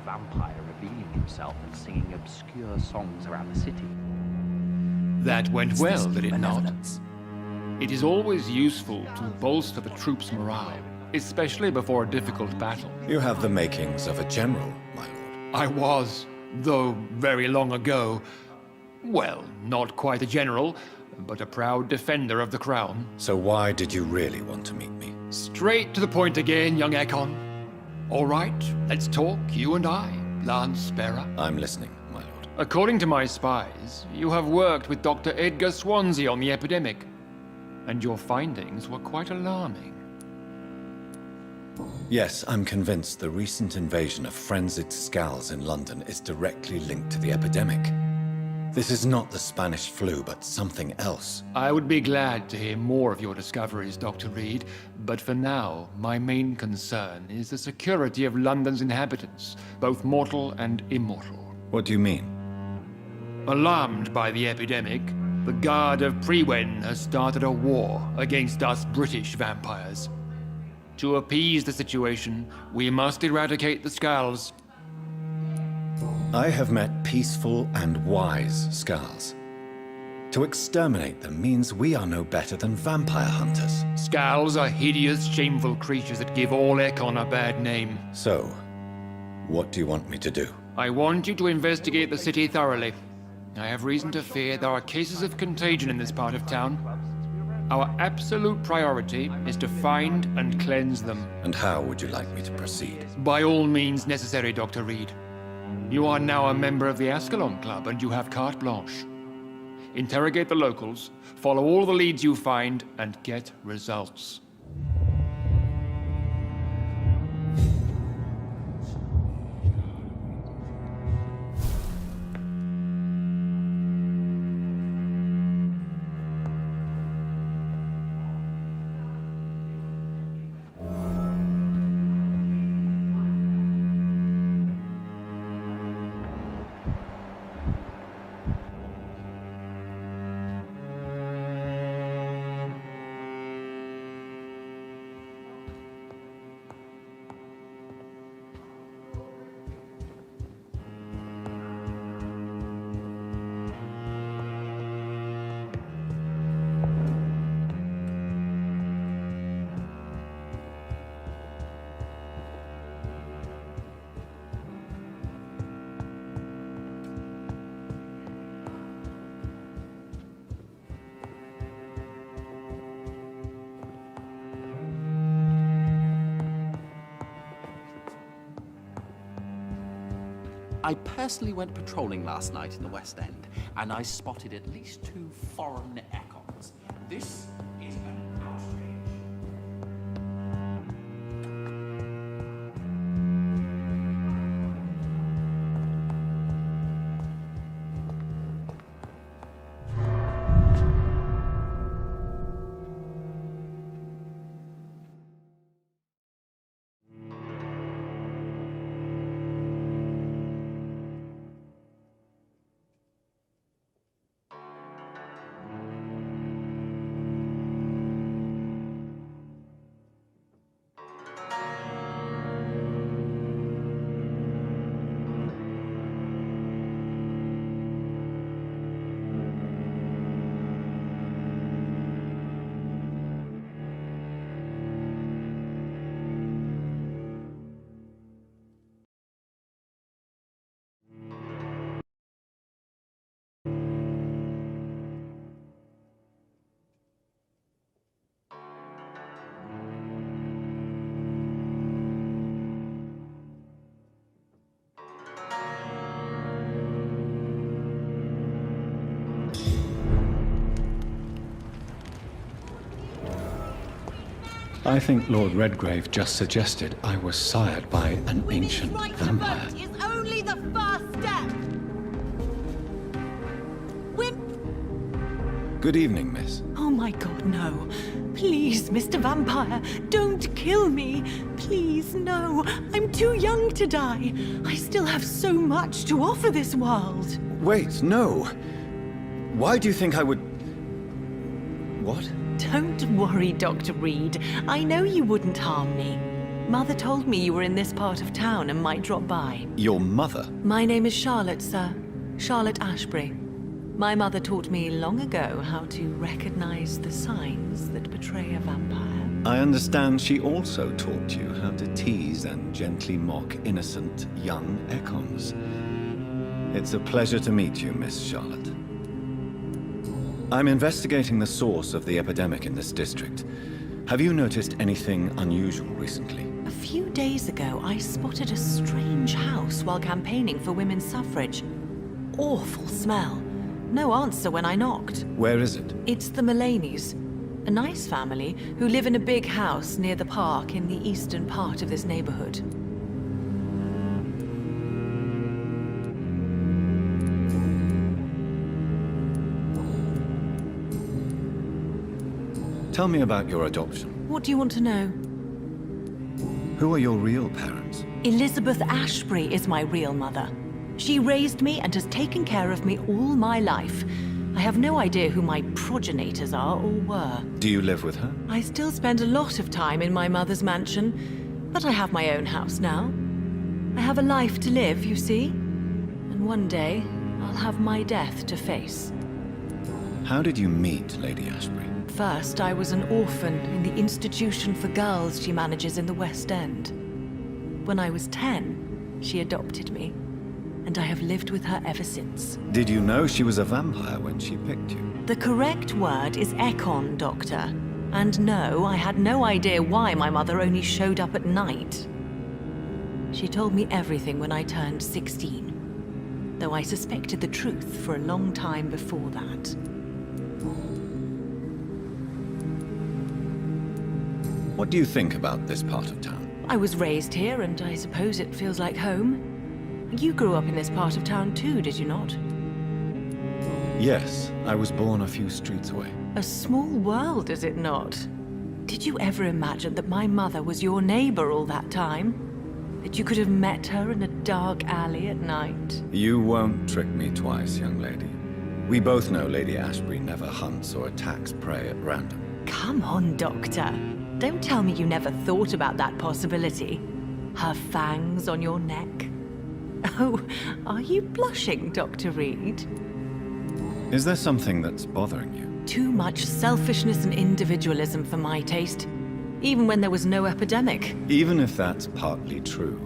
vampire revealing himself and singing obscure songs around the city. That went well, did it not? Benevolence. It is always useful to bolster the troops' morale, especially before a difficult battle. You have the makings of a general, my lord. I was, though very long ago, well, not quite a general, but a proud defender of the crown. So why did you really want to meet me? Straight to the point again, young Ekon. All right, let's talk, you and I, Lance Sparrow. I'm listening, my lord. According to my spies, you have worked with Dr. Edgar Swansea on the epidemic, and your findings were quite alarming. Yes, I'm convinced the recent invasion of frenzied Skulls in London is directly linked to the epidemic. This is not the Spanish flu, but something else. I would be glad to hear more of your discoveries, Dr. Reid, but for now, my main concern is the security of London's inhabitants, both mortal and immortal. What do you mean? Alarmed by the epidemic, the Guard of Prewen has started a war against us British vampires. To appease the situation, we must eradicate the Skulls. I have met peaceful and wise Skulls. To exterminate them means we are no better than vampire hunters. Skulls are hideous, shameful creatures that give all Ekon a bad name. So, what do you want me to do? I want you to investigate the city thoroughly. I have reason to fear there are cases of contagion in this part of town. Our absolute priority is to find and cleanse them. And how would you like me to proceed? By all means necessary, Dr. Reid. You are now a member of the Ascalon Club and you have carte blanche. Interrogate the locals, follow all the leads you find, and get results. I personally went patrolling last night in the West End, and I spotted at least 2 foreign Ekons. This is an outrage. I think Lord Redgrave just suggested I was sired by an ancient Right to vampire. vote is only the first step. Good evening, miss. Oh my God, no. Please, Mr. Vampire, don't kill me. Please, no. I'm too young to die. I still have so much to offer this world. Wait, no. Why do you think I would... What? Don't worry, Dr. Reid. I know you wouldn't harm me. Mother told me you were in this part of town and might drop by. Your mother? My name is Charlotte, sir. Charlotte Ashbury. My mother taught me long ago how to recognize the signs that betray a vampire. I understand she also taught you how to tease and gently mock innocent young Ekons. It's a pleasure to meet you, Miss Charlotte. I'm investigating the source of the epidemic in this district. Have you noticed anything unusual recently? A few days ago, I spotted a strange house while campaigning for women's suffrage. Awful smell. No answer when I knocked. Where is it? It's the Mullaneys, a nice family who live in a big house near the park in the eastern part of this neighborhood. Tell me about your adoption. What do you want to know? Who are your real parents? Elizabeth Ashbury is my real mother. She raised me and has taken care of me all my life. I have no idea who my progenitors are or were. Do you live with her? I still spend a lot of time in my mother's mansion, but I have my own house now. I have a life to live, you see. And one day, I'll have my death to face. How did you meet Lady Ashbury? First, I was an orphan in the institution for girls she manages in the West End. When I was 10, she adopted me, and I have lived with her ever since. Did you know she was a vampire when she picked you? The correct word is Ekon, Doctor. And no, I had no idea why my mother only showed up at night. She told me everything when I turned 16, though I suspected the truth for a long time before that. What do you think about this part of town? I was raised here, and I suppose it feels like home. You grew up in this part of town too, did you not? Yes, I was born a few streets away. A small world, is it not? Did you ever imagine that my mother was your neighbor all that time? That you could have met her in a dark alley at night? You won't trick me twice, young lady. We both know Lady Ashbury never hunts or attacks prey at random. Come on, Doctor. Don't tell me you never thought about that possibility. Her fangs on your neck. Oh, are you blushing, Dr. Reid? Is there something that's bothering you? Too much selfishness and individualism for my taste. Even when there was no epidemic. Even if that's partly true,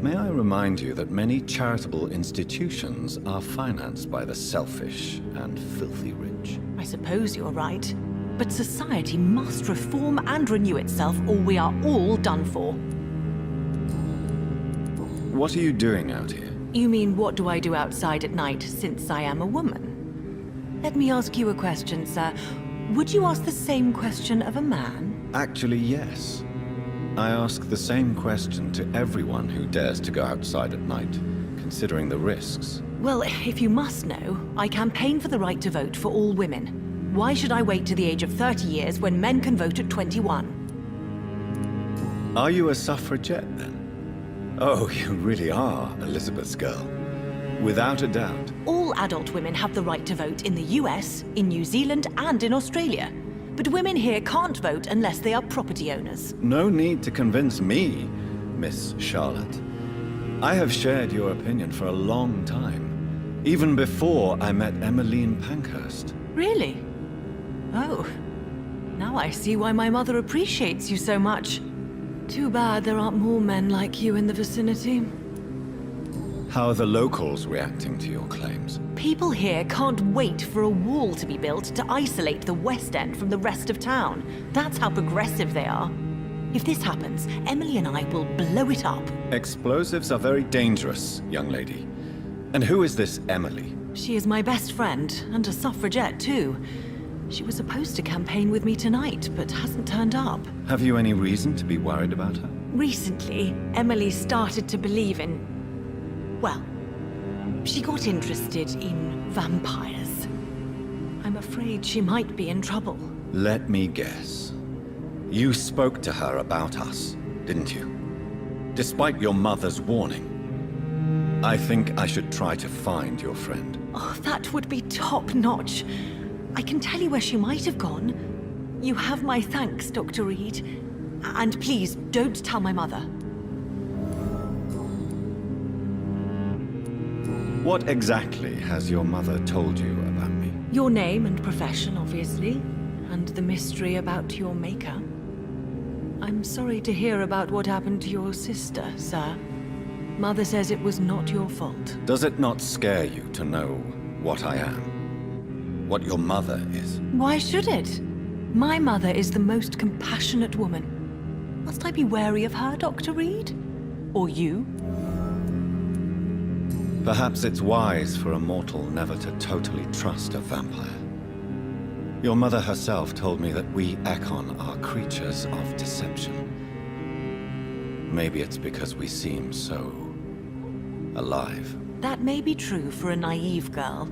may I remind you that many charitable institutions are financed by the selfish and filthy rich. I suppose you're right. But society must reform and renew itself, or we are all done for. What are you doing out here? You mean, what do I do outside at night, since I am a woman? Let me ask you a question, sir. Would you ask the same question of a man? Actually, yes. I ask the same question to everyone who dares to go outside at night, considering the risks. Well, if you must know, I campaign for the right to vote for all women. Why should I wait to the age of 30 years when men can vote at 21? Are you a suffragette, then? Oh, you really are Elizabeth's girl. Without a doubt. All adult women have the right to vote in the US, in New Zealand, and in Australia. But women here can't vote unless they are property owners. No need to convince me, Miss Charlotte. I have shared your opinion for a long time, even before I met Emmeline Pankhurst. Really? Oh, now I see why my mother appreciates you so much. Too bad there aren't more men like you in the vicinity. How are the locals reacting to your claims? People here can't wait for a wall to be built to isolate the West End from the rest of town. That's how progressive they are. If this happens, Emily and I will blow it up. Explosives are very dangerous, young lady. And who is this Emily? She is my best friend, and a suffragette too. She was supposed to campaign with me tonight, but hasn't turned up. Have you any reason to be worried about her? Recently, Emily started to believe in... well, she got interested in vampires. I'm afraid she might be in trouble. Let me guess. You spoke to her about us, didn't you? Despite your mother's warning. I think I should try to find your friend. Oh, that would be top-notch. I can tell you where she might have gone. You have my thanks, Dr. Reid. And please, don't tell my mother. What exactly has your mother told you about me? Your name and profession, obviously, and the mystery about your maker. I'm sorry to hear about what happened to your sister, sir. Mother says it was not your fault. Does it not scare you to know what I am? What your mother is? Why should it? My mother is the most compassionate woman. Must I be wary of her, Dr. Reid? Or you? Perhaps it's wise for a mortal never to totally trust a vampire. Your mother herself told me that we Ekon are creatures of deception. Maybe it's because we seem so alive. That may be true for a naive girl,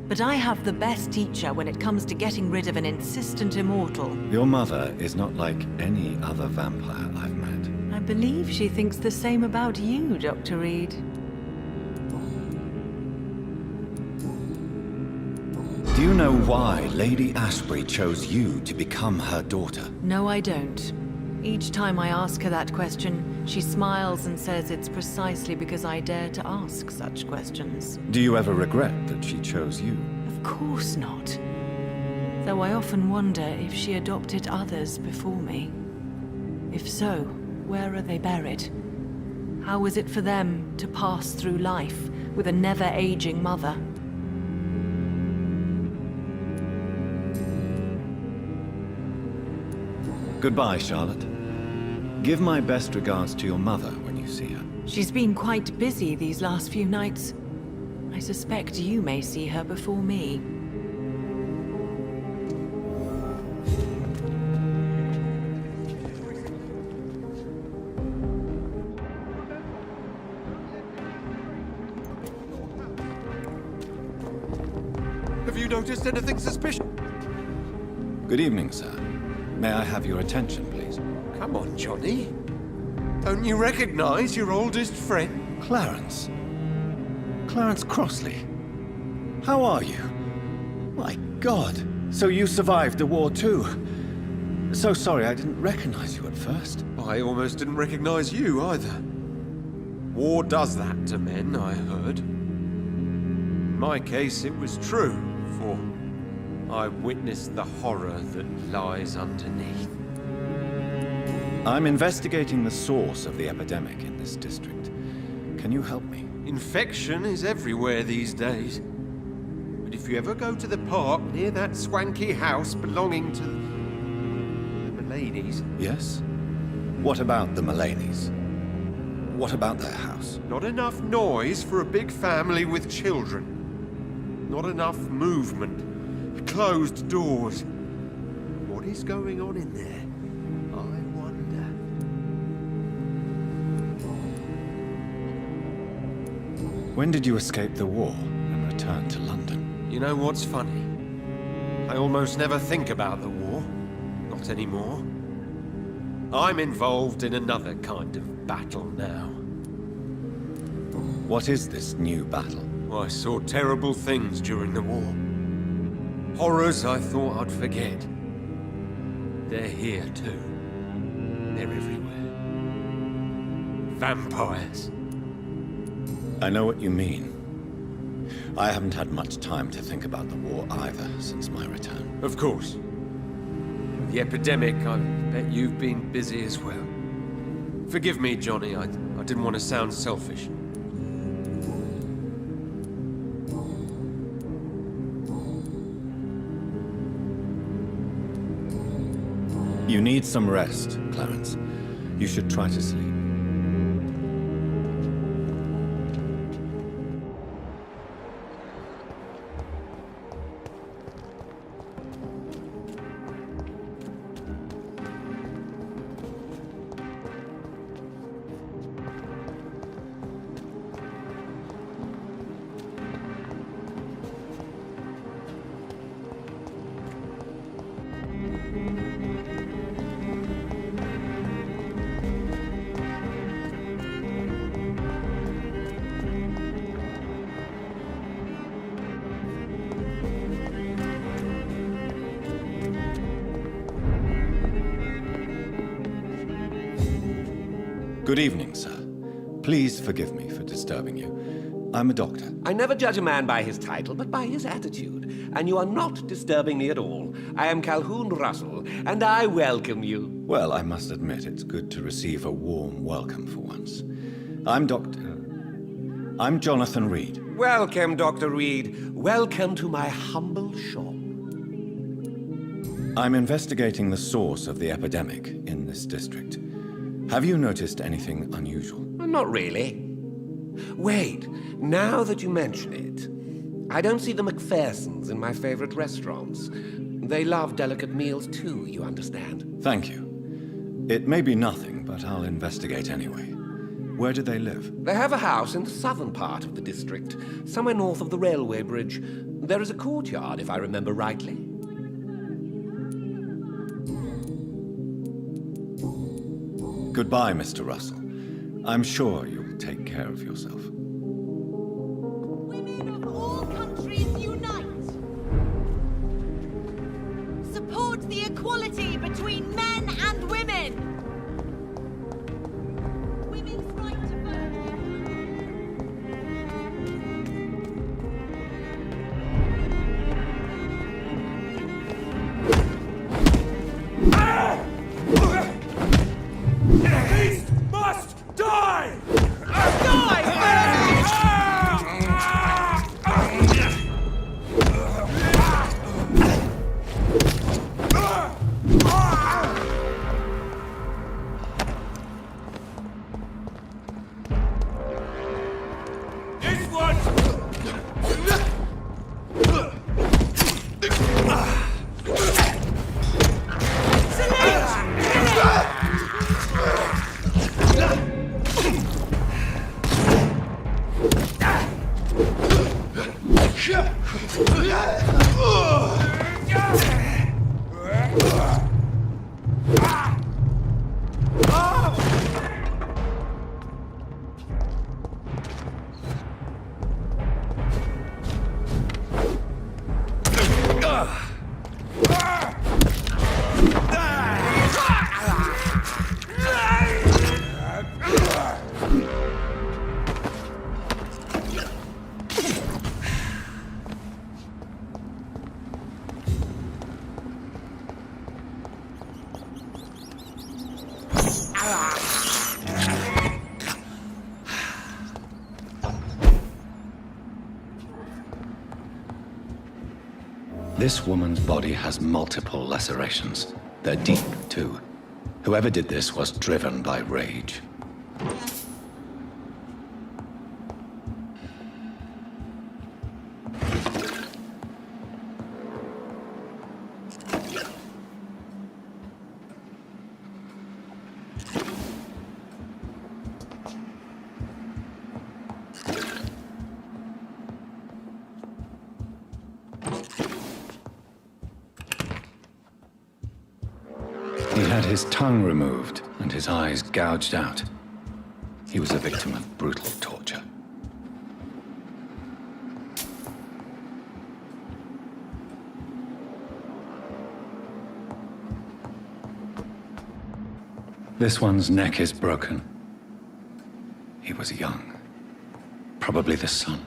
but I have the best teacher when it comes to getting rid of an insistent immortal. Your mother is not like any other vampire I've met. I believe she thinks the same about you, Dr. Reid. Do you know why Lady Ashbury chose you to become her daughter? No, I don't. Each time I ask her that question, she smiles and says it's precisely because I dare to ask such questions. Do you ever regret that she chose you? Of course not. Though I often wonder if she adopted others before me. If so, where are they buried? How was it for them to pass through life with a never-aging mother? Goodbye, Charlotte. Give my best regards to your mother when you see her. She's been quite busy these last few nights. I suspect you may see her before me. Have you noticed anything suspicious? Good evening, sir. May I have your attention, please? Come on, Johnny. Don't you recognize your oldest friend? Clarence. Clarence Crossley. How are you? My God. So you survived the war too. So sorry I didn't recognize you at first. I almost didn't recognize you either. War does that to men, I heard. In my case, it was true, for I witnessed the horror that lies underneath. I'm investigating the source of the epidemic in this district. Can you help me? Infection is everywhere these days. But if you ever go to the park near that swanky house belonging to the Mullaneys... Yes? What about the Mullaneys? What about their house? Not enough noise for a big family with children. Not enough movement. Closed doors. What is going on in there? I wonder. When did you escape the war and return to London? You know what's funny? I almost never think about the war. Not anymore. I'm involved in another kind of battle now. What is this new battle? I saw terrible things during the war. Horrors I thought I'd forget. They're here too. They're everywhere. Vampires. I know what you mean. I haven't had much time to think about the war either since my return. Of course. The epidemic, I bet you've been busy as well. Forgive me, Johnny, I didn't want to sound selfish. You need some rest, Clarence. You should try to sleep. Good evening, sir. Please forgive me for disturbing you. I'm a doctor. I never judge a man by his title, but by his attitude. And you are not disturbing me at all. I am Calhoun Russell, and I welcome you. Well, I must admit it's good to receive a warm welcome for once. I'm Jonathan Reid. Welcome, Dr. Reid. Welcome to my humble shop. I'm investigating the source of the epidemic in this district. Have you noticed anything unusual? Not really. Wait, now that you mention it, I don't see the McPhersons in my favorite restaurants. They love delicate meals too, you understand. Thank you. It may be nothing, but I'll investigate anyway. Where do they live? They have a house in the southern part of the district, somewhere north of the railway bridge. There is a courtyard, if I remember rightly. Goodbye, Mr. Russell. I'm sure you'll take care of yourself. Women of all countries unite! Support the equality between men and women! Women's right to Beast must die! This one! This woman's body has multiple lacerations. They're deep, too. Whoever did this was driven by rage. He had his tongue removed and his eyes gouged out. He was a victim of brutal torture. This one's neck is broken. He was young. Probably the son.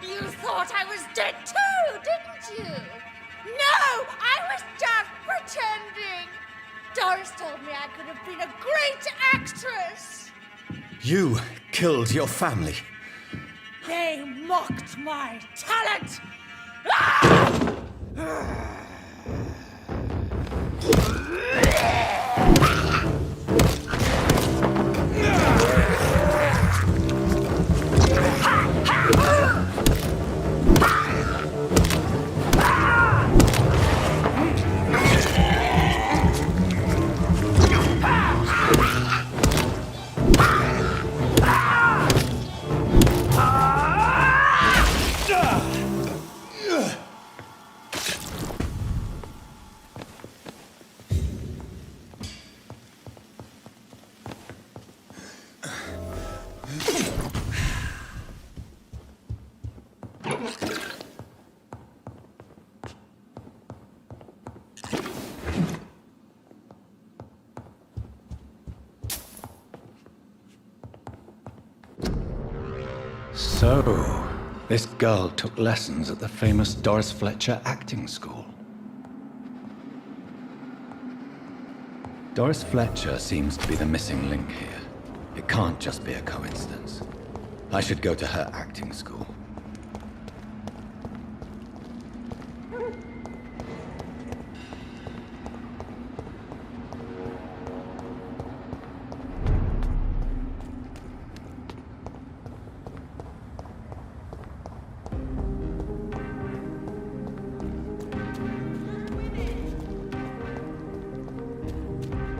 You thought I was dead too, didn't you? No, I was just pretending. Doris told me I could have been a great actress. You killed your family. They mocked my talent. So, this girl took lessons at the famous Doris Fletcher acting school. Doris Fletcher seems to be the missing link here. It can't just be a coincidence. I should go to her acting school.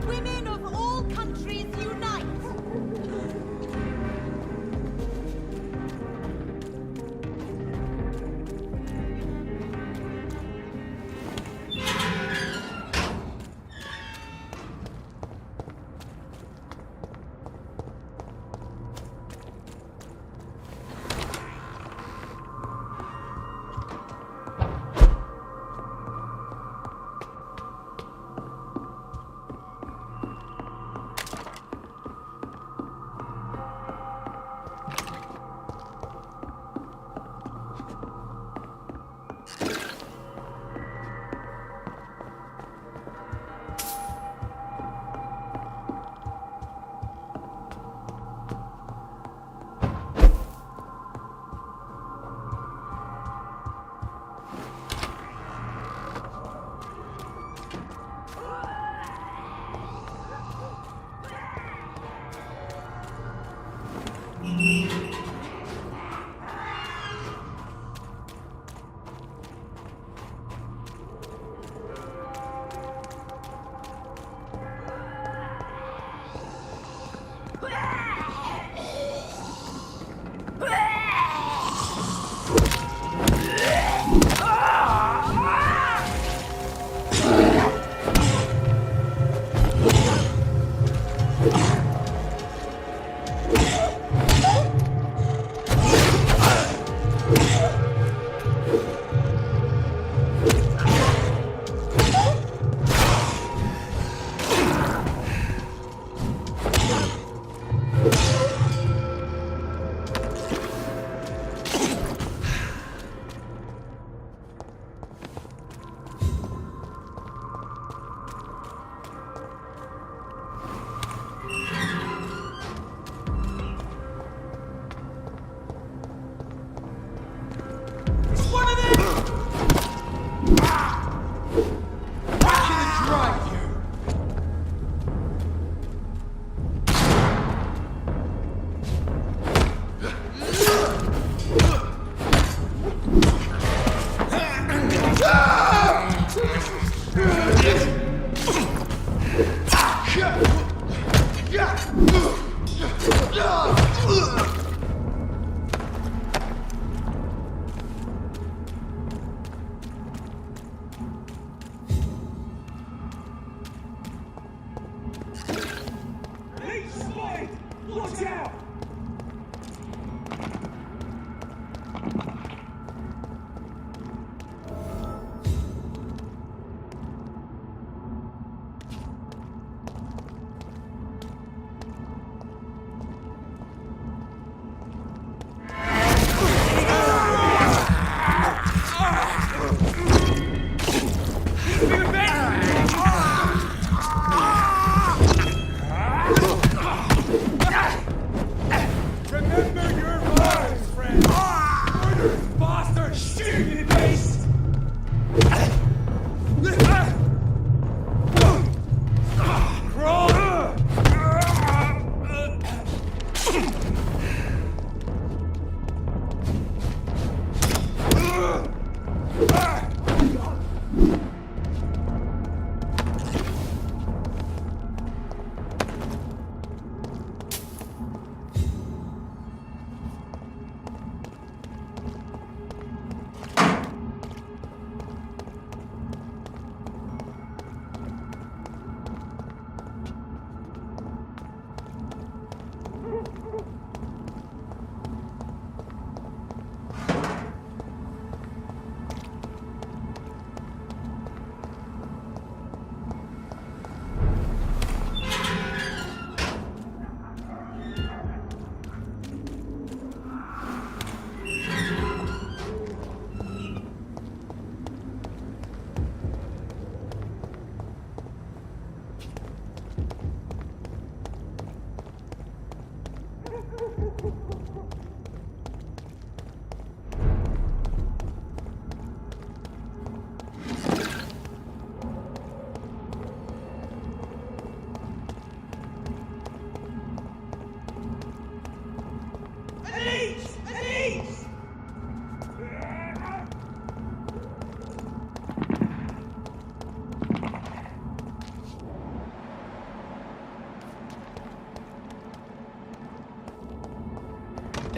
Women of all countries unite!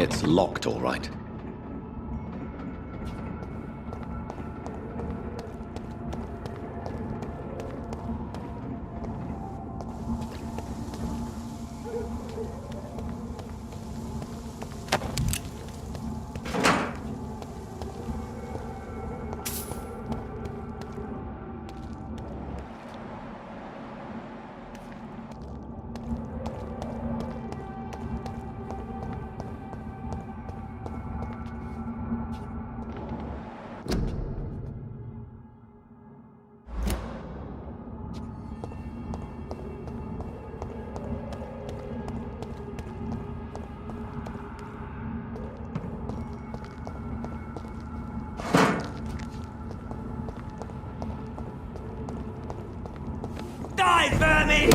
It's locked, all right. Die, vermin!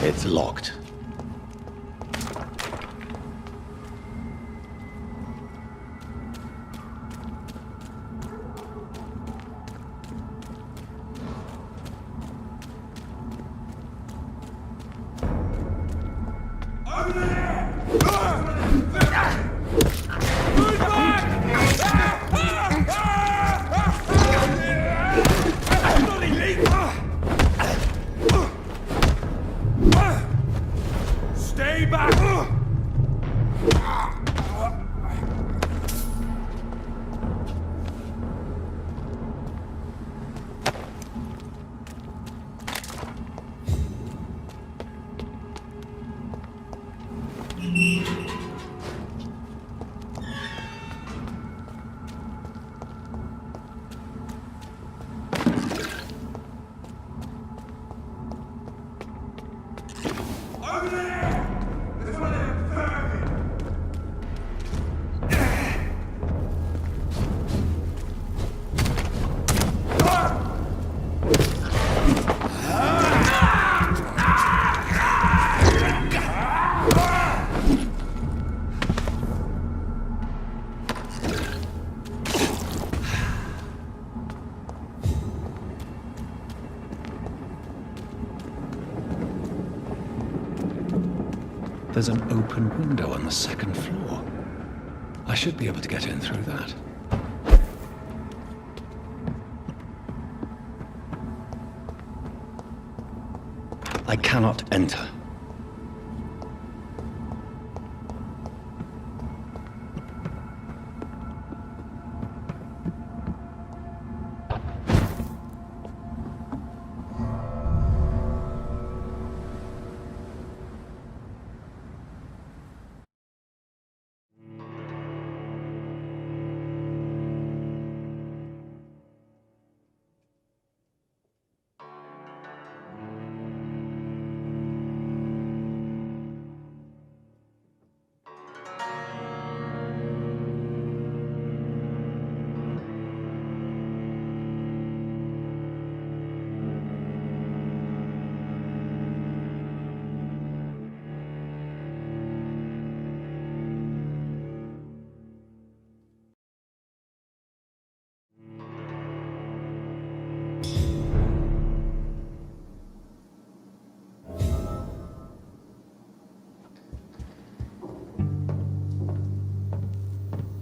It's locked. Stay back! Over there! There's one of them vermin! There's an open window on the second floor. I should be able to get in through that. I cannot enter.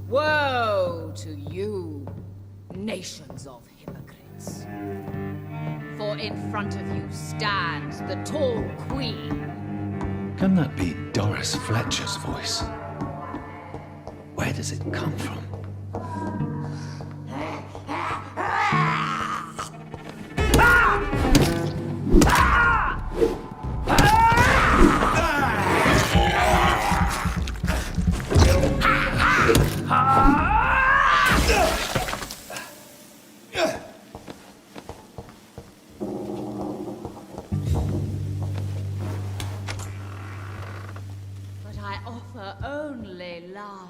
Woe to you, nations of hypocrites. For in front of you stands the tall queen. Can that be Doris Fletcher's voice? Where does it come from? But I offer only love.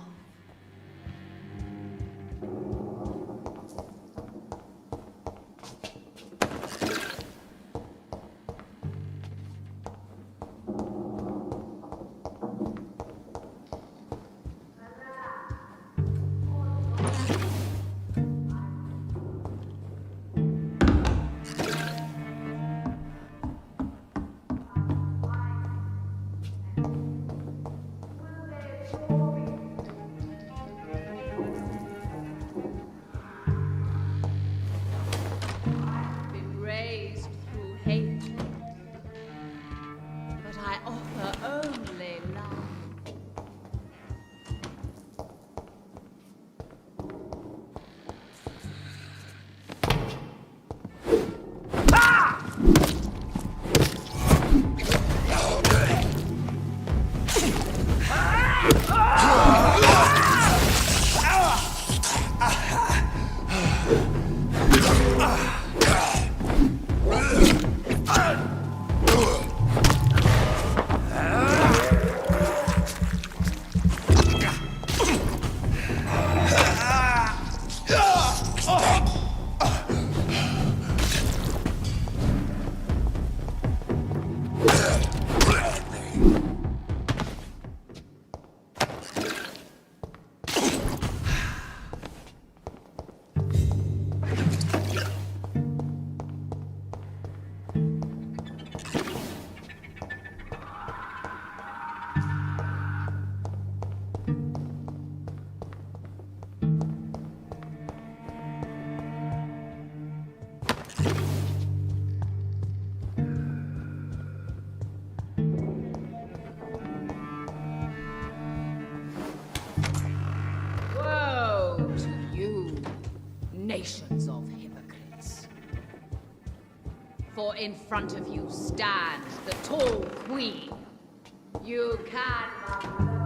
Been raised through hatred, but I offer only love. Woe to you, nations of hypocrites. For in front of you stands the tall queen. You can